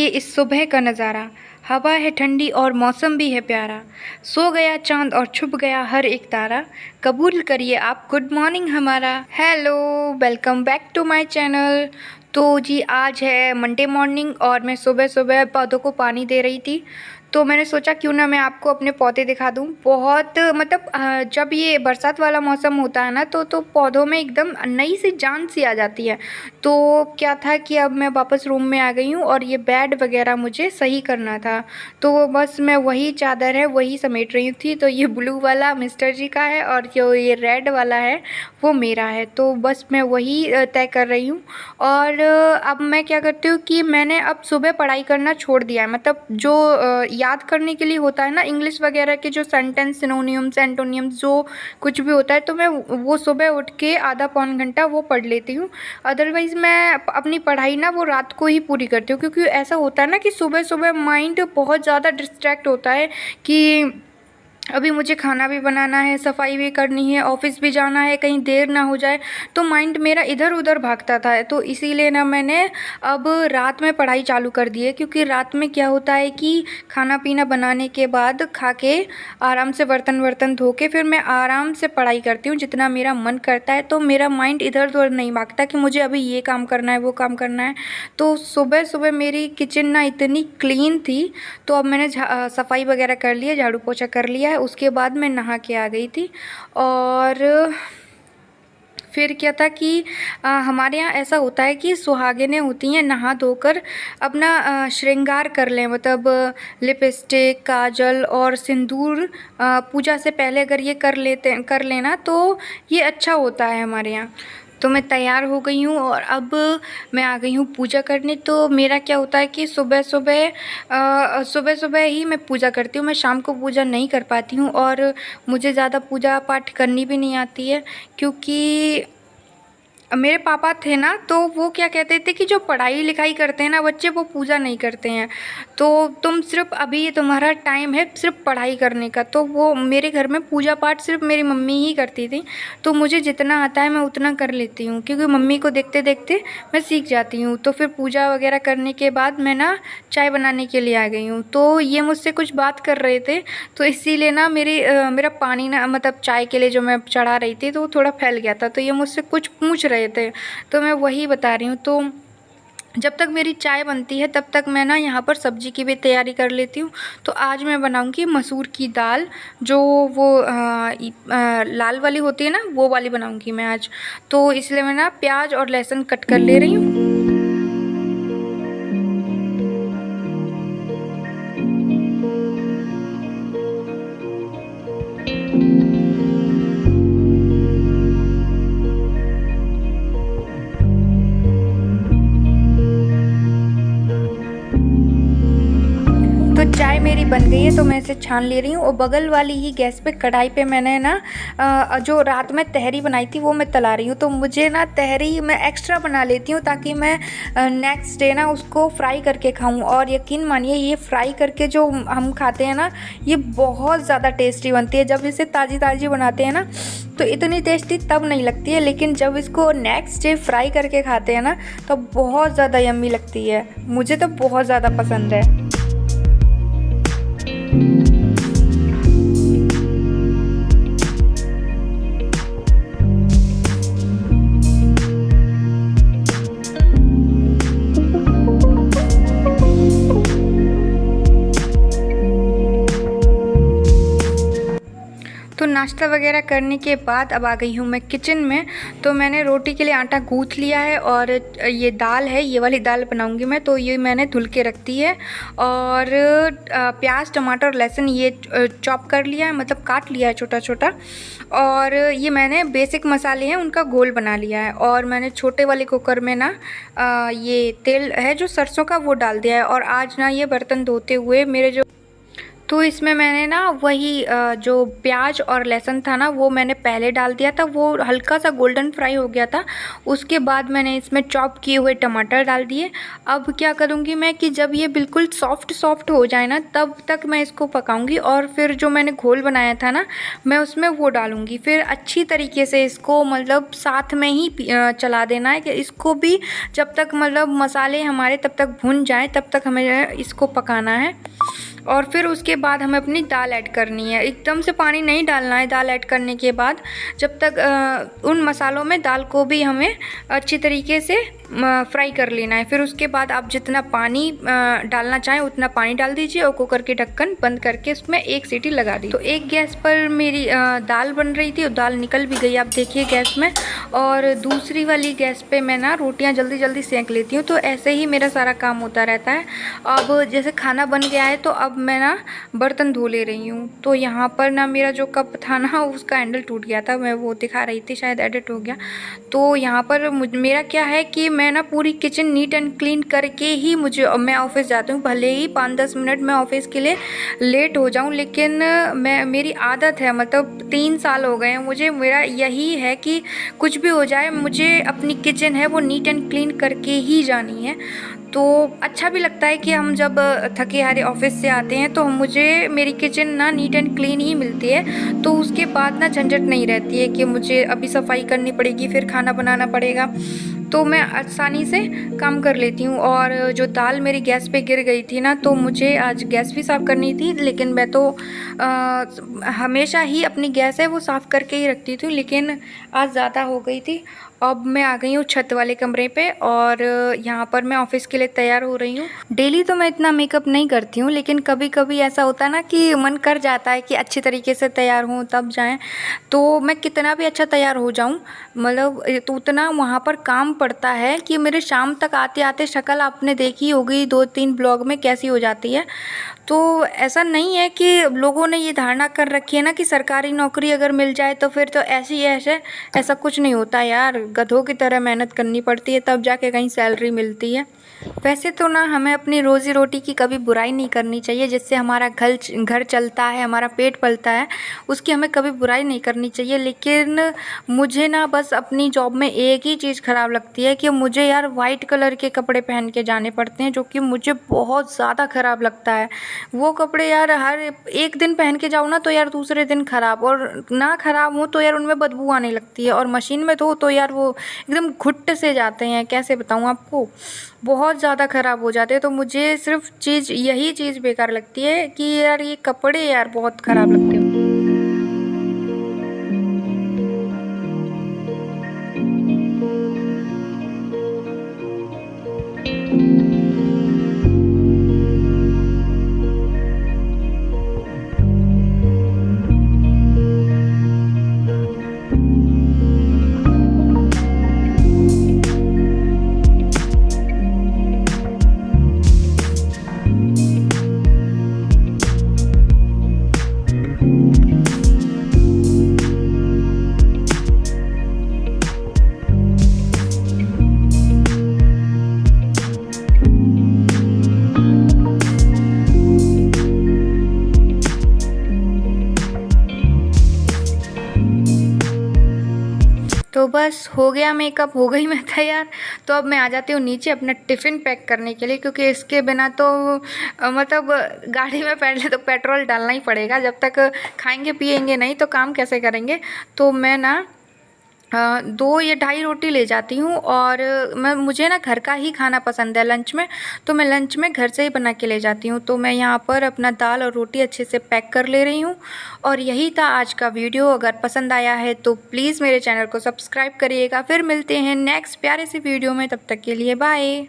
देखिए इस सुबह का नज़ारा। हवा है ठंडी और मौसम भी है प्यारा। सो गया चांद और छुप गया हर एक तारा। कबूल करिए आप गुड मॉर्निंग हमारा। Hello, welcome back to my channel. तो जी आज है मंडे मॉर्निंग और मैं सुबह सुबह पौधों को पानी दे रही थी। तो मैंने सोचा क्यों ना मैं आपको अपने पौधे दिखा दूं। बहुत मतलब जब ये बरसात वाला मौसम होता है ना तो पौधों में एकदम नई सी जान सी आ जाती है। तो क्या था कि अब मैं वापस रूम में आ गई हूँ और ये बेड वगैरह मुझे सही करना था। तो बस मैं वही चादर है वही समेट रही थी। तो ये ब्लू वाला मिस्टर जी का है और जो ये रेड वाला है वो मेरा है। तो बस मैं वही तय कर रही हूँ। और अब मैं क्या करती हूँ कि मैंने अब सुबह पढ़ाई करना छोड़ दिया है। मतलब जो याद करने के लिए होता है ना इंग्लिश वगैरह के जो सेंटेंस सिनोनियम्स एंटोनियम्स जो कुछ भी होता है तो मैं वो सुबह उठ के आधा पौन घंटा वो पढ़ लेती हूँ। अदरवाइज़ मैं अपनी पढ़ाई ना वो रात को ही पूरी करती हूँ, क्योंकि ऐसा होता है ना कि सुबह सुबह माइंड बहुत ज़्यादा डिस्ट्रैक्ट होता है कि अभी मुझे खाना भी बनाना है, सफाई भी करनी है, ऑफिस भी जाना है, कहीं देर ना हो जाए। तो माइंड मेरा इधर उधर भागता था। तो इसीलिए ना मैंने अब रात में पढ़ाई चालू कर दी है, क्योंकि रात में क्या होता है कि खाना पीना बनाने के बाद खा के आराम से बर्तन वर्तन धो के फिर मैं आराम से पढ़ाई करती हूँ जितना मेरा मन करता है। तो मेरा माइंड इधर उधर नहीं भागता कि मुझे अभी ये काम करना है वो काम करना है। तो सुबह सुबह मेरी किचन ना इतनी क्लीन थी। तो अब मैंने सफाई वगैरह कर लिया, झाड़ू पोछा कर लिया है। उसके बाद मैं नहा के आ गई थी। और फिर क्या था कि हमारे यहाँ ऐसा होता है कि सुहागिनें होती हैं नहा धोकर अपना श्रृंगार कर लें, मतलब लिपस्टिक काजल और सिंदूर पूजा से पहले अगर ये कर लेना तो ये अच्छा होता है हमारे यहाँ। तो मैं तैयार हो गई हूँ और अब मैं आ गई हूँ पूजा करने। तो मेरा क्या होता है कि सुबह सुबह ही मैं पूजा करती हूँ। मैं शाम को पूजा नहीं कर पाती हूँ और मुझे ज़्यादा पूजा पाठ करनी भी नहीं आती है, क्योंकि मेरे पापा थे ना तो वो क्या कहते थे कि जो पढ़ाई लिखाई करते हैं ना बच्चे वो पूजा नहीं करते हैं। तो तुम सिर्फ अभी ये तुम्हारा टाइम है सिर्फ पढ़ाई करने का। तो वो मेरे घर में पूजा पाठ सिर्फ मेरी मम्मी ही करती थी। तो मुझे जितना आता है मैं उतना कर लेती हूँ, क्योंकि मम्मी को देखते देखते मैं सीख जाती हूँ। तो फिर पूजा वगैरह करने के बाद मैं ना चाय बनाने के लिए आ गई हूँ। तो ये मुझसे कुछ बात कर रहे थे तो इसीलिए ना मेरा पानी ना मतलब चाय के लिए जो मैं चढ़ा रही थी तो वो थोड़ा फैल गया था। तो ये मुझसे कुछ पूछ रहे थे तो मैं वही बता रही हूँ। तो जब तक मेरी चाय बनती है तब तक मैं ना यहाँ पर सब्ज़ी की भी तैयारी कर लेती हूँ। तो आज मैं बनाऊँगी मसूर की दाल, जो वो लाल वाली होती है ना वो वाली बनाऊँगी मैं आज। तो इसलिए मैं ना प्याज और लहसुन कट कर ले रही हूँ। तो चाय मेरी बन गई है तो मैं इसे छान ले रही हूँ। और बगल वाली ही गैस पे कढ़ाई पे मैंने ना जो रात में तहरी बनाई थी वो मैं तला रही हूँ। तो मुझे ना तहरी मैं एक्स्ट्रा बना लेती हूँ ताकि मैं नेक्स्ट डे ना उसको फ्राई करके खाऊँ। और यकीन मानिए ये फ्राई करके जो हम खाते हैं ना ये बहुत ज़्यादा टेस्टी बनती है। जब इसे ताज़ी ताज़ी बनाते हैं ना तो इतनी टेस्टी तब नहीं लगती है, लेकिन जब इसको नेक्स्ट डे फ्राई करके खाते हैं ना तो बहुत ज़्यादा यम्मी लगती है। मुझे तो बहुत ज़्यादा पसंद है। तो नाश्ता वगैरह करने के बाद अब आ गई हूँ मैं किचन में। तो मैंने रोटी के लिए आटा गूँथ लिया है और ये दाल है, ये वाली दाल बनाऊँगी मैं। तो ये मैंने धुल के रख दी है और प्याज टमाटर और लहसुन ये चॉप कर लिया है, मतलब काट लिया है छोटा छोटा। और ये मैंने बेसिक मसाले हैं उनका घोल बना लिया है। और मैंने छोटे वाले कुकर में ना ये तेल है जो सरसों का वो डाल दिया है। और आज ना ये बर्तन धोते हुए मेरे जो तो इसमें मैंने ना वही जो प्याज और लहसुन था ना वो मैंने पहले डाल दिया था, वो हल्का सा गोल्डन फ्राई हो गया था। उसके बाद मैंने इसमें चॉप किए हुए टमाटर डाल दिए। अब क्या करूँगी मैं कि जब ये बिल्कुल सॉफ्ट सॉफ्ट हो जाए ना तब तक मैं इसको पकाऊंगी, और फिर जो मैंने घोल बनाया था ना मैं उसमें वो डालूंगी। फिर अच्छी तरीके से इसको मतलब साथ में ही चला देना है कि इसको भी जब तक मतलब मसाले हमारे तब तक भुन जाए तब तक हमें इसको पकाना है। और फिर उसके बाद हमें अपनी दाल ऐड करनी है, एकदम से पानी नहीं डालना है। दाल ऐड करने के बाद जब तक उन मसालों में दाल को भी हमें अच्छी तरीके से फ्राई कर लेना है। फिर उसके बाद आप जितना पानी डालना चाहें उतना पानी डाल दीजिए और कुकर के ढक्कन बंद करके उसमें एक सीटी लगा दी। तो एक गैस पर मेरी दाल बन रही थी और दाल निकल भी गई, आप देखिए गैस में। और दूसरी वाली गैस पे मैं ना रोटियां जल्दी जल्दी सेंक लेती हूँ, तो ऐसे ही मेरा सारा काम होता रहता है। अब जैसे खाना बन गया है तो अब मैं ना बर्तन धो ले रही हूँ। तो यहाँ पर ना मेरा जो कप था ना उसका हैंडल टूट गया था, मैं वो दिखा रही थी, शायद एडिट हो गया। तो यहाँ पर मेरा क्या है कि मैं ना पूरी किचन नीट एंड क्लीन करके ही मैं ऑफिस जाती हूँ। भले ही 5-10 मिनट मैं ऑफिस के लिए लेट हो जाऊँ, लेकिन मेरी आदत है, मतलब 3 साल हो गए हैं मुझे, मेरा यही है कि कुछ भी हो जाए मुझे अपनी किचन है वो नीट एंड क्लीन करके ही जानी है। तो अच्छा भी लगता है कि हम जब थके हारे ऑफिस से आते हैं तो मुझे मेरी किचन ना नीट एंड क्लीन ही मिलती है, तो उसके बाद ना झंझट नहीं रहती है कि मुझे अभी सफाई करनी पड़ेगी फिर खाना बनाना पड़ेगा। तो मैं आसानी से काम कर लेती हूँ। और जो दाल मेरी गैस पे गिर गई थी ना तो मुझे आज गैस भी साफ़ करनी थी, लेकिन मैं तो हमेशा ही अपनी गैस है वो साफ़ करके ही रखती थी, लेकिन आज ज़्यादा हो गई थी। अब मैं आ गई हूँ छत वाले कमरे पे और यहाँ पर मैं ऑफिस के लिए तैयार हो रही हूँ। डेली तो मैं इतना मेकअप नहीं करती हूँ, लेकिन कभी कभी ऐसा होता है ना कि मन कर जाता है कि अच्छी तरीके से तैयार हूँ तब जाएं। तो मैं कितना भी अच्छा तैयार हो जाऊँ, मतलब तो उतना वहाँ पर काम पड़ता है कि मेरे शाम तक आते आते शक्ल आपने देखी होगी 2-3 ब्लॉग में कैसी हो जाती है। तो ऐसा नहीं है कि लोगों ने ये धारणा कर रखी है ना कि सरकारी नौकरी अगर मिल जाए तो फिर तो ऐसे ही ऐसा कुछ नहीं होता यार, गधों की तरह मेहनत करनी पड़ती है तब जाके कहीं सैलरी मिलती है। वैसे तो ना हमें अपनी रोज़ी रोटी की कभी बुराई नहीं करनी चाहिए, जिससे हमारा घर चलता है, हमारा पेट पलता है, उसकी हमें कभी बुराई नहीं करनी चाहिए। लेकिन मुझे ना बस अपनी जॉब में एक ही चीज़ ख़राब लगती है कि मुझे यार वाइट कलर के कपड़े पहन के जाने पड़ते हैं, जो कि मुझे बहुत ज़्यादा ख़राब लगता है। वो कपड़े यार हर एक दिन पहन के जाओ ना तो यार दूसरे दिन ख़राब, और ना ख़राब हो तो यार उनमें बदबू आने लगती है, और मशीन में धो तो यार वो एकदम घुट्ट से जाते हैं, कैसे बताऊँ आपको, बहुत ज़्यादा ख़राब हो जाते हैं। तो मुझे सिर्फ यही चीज़ बेकार लगती है कि यार ये कपड़े यार बहुत ख़राब लगते हैं। तो बस हो गया मेकअप, हो गई मैं तैयार। तो अब मैं आ जाती हूँ नीचे अपना टिफ़िन पैक करने के लिए, क्योंकि इसके बिना तो मतलब गाड़ी में पहले तो पेट्रोल डालना ही पड़ेगा, जब तक खाएंगे पिएंगे नहीं तो काम कैसे करेंगे। तो मैं ना 2 या ढाई रोटी ले जाती हूँ, और मुझे ना घर का ही खाना पसंद है लंच में, तो मैं लंच में घर से ही बना के ले जाती हूँ। तो मैं यहाँ पर अपना दाल और रोटी अच्छे से पैक कर ले रही हूँ। और यही था आज का वीडियो, अगर पसंद आया है तो प्लीज़ मेरे चैनल को सब्सक्राइब करिएगा। फिर मिलते हैं नेक्स्ट प्यारे से वीडियो में, तब तक के लिए बाय।